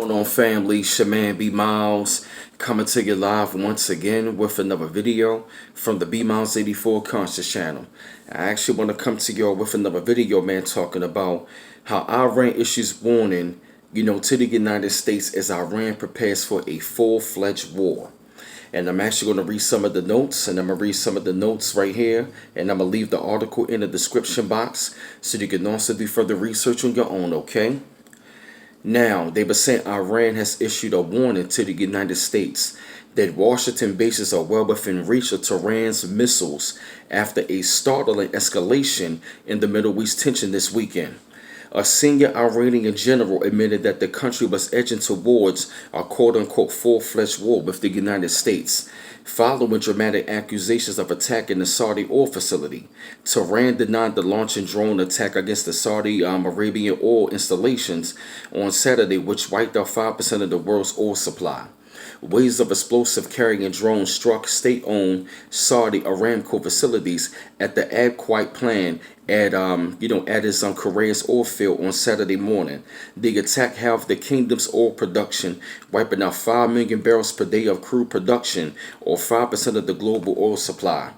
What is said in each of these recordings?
Going on, family? It's your man B Miles coming to you live once again with another video from the B Miles 84 Conscious channel. I actually want to come to y'all with another video, man, talking about how Iran issues warning, to the United States as Iran prepares for a full-fledged war. And I'm actually going to read some of the notes, and I'm going to read some of the notes right here, and I'm going to leave the article in the description box so you can also do further research on your own, okay? Now, they were saying Iran has issued a warning to the United States that Washington bases are well within reach of Tehran's missiles after a startling escalation in the Middle East tension this weekend. A senior Iranian general admitted that the country was edging towards a quote-unquote full-fledged war with the United States, following dramatic accusations of attacking the Saudi oil facility. Tehran denied the launching drone attack against the Saudi Arabian oil installations on Saturday, which wiped out 5% of the world's oil supply. Waves of explosive carrying drones struck state-owned Saudi Aramco facilities at the Al Kuwait plant at its Korea's oil field on Saturday morning. The attack halved the kingdom's oil production, wiping out 5 million barrels per day of crude production, or 5% of the global oil supply.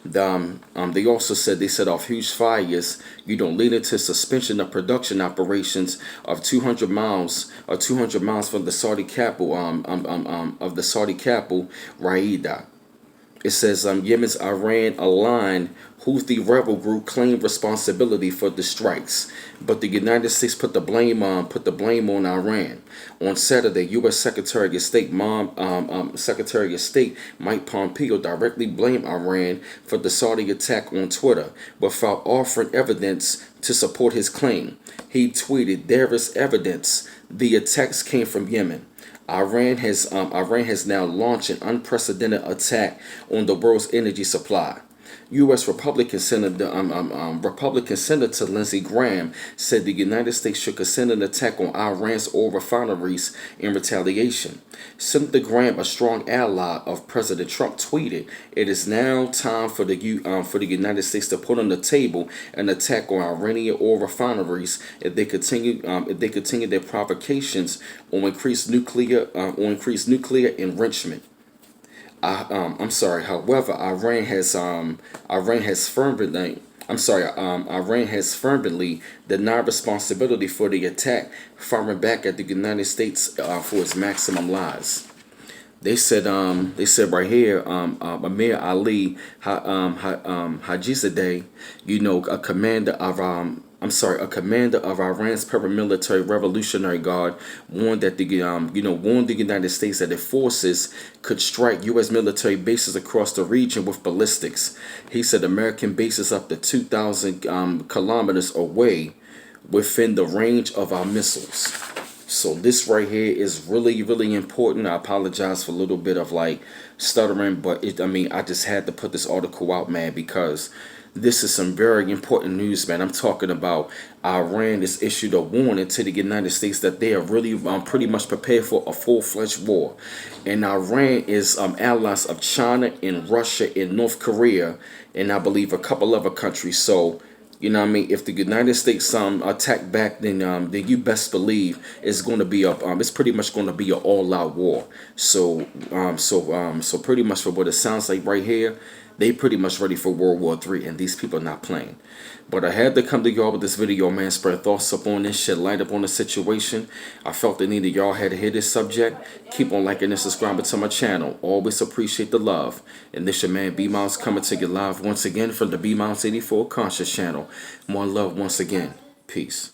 They also said they set off huge fires, leading to suspension of production operations of 200 miles from the Saudi capital, Riyadh. It says Yemen's Iran-aligned Houthi rebel group claimed responsibility for the strikes, but the United States put the blame on Iran. On Saturday, U.S. Secretary of State Mike Pompeo directly blamed Iran for the Saudi attack on Twitter, without offering evidence to support his claim. He tweeted, "There is evidence. The attacks came from Yemen." Iran has now launched an unprecedented attack on the world's energy supply. U.S. Republican Senator Lindsey Graham said the United States should consider an attack on Iran's oil refineries in retaliation. Senator Graham, a strong ally of President Trump, tweeted, "It is now time for the United States to put on the table an attack on Iranian oil refineries if they continue their provocations on increased nuclear enrichment." However, Iran has fervently denied responsibility for the attack, firing back at the United States for its maximum lies. They said right here, Amir Ali Hajizadeh, a commander of Iran's paramilitary Revolutionary Guard, warned the United States that its forces could strike U.S. military bases across the region with ballistics. He said American bases up to 2,000 kilometers away within the range of our missiles. So this right here is really, really important. I apologize for a little bit of stuttering, but I just had to put this article out, man, because this is some very important news, man. I'm talking about Iran has issued a warning to the United States that they are really pretty much prepared for a full-fledged war. And Iran is allies of China and Russia and North Korea, and I believe a couple other countries. So, if the United States attack back, then you best believe it's going to be it's pretty much going to be an all-out war. So pretty much for what it sounds like right here, they pretty much ready for World War III, and these people are not playing. But I had to come to y'all with this video, man, spread thoughts up on this, shed light up on the situation. I felt the need of y'all had to hear this subject. Keep on liking and subscribing to my channel. Always appreciate the love. And this your man B Miles coming to you live once again from the B Miles 84 Conscious channel. More love once again. Peace.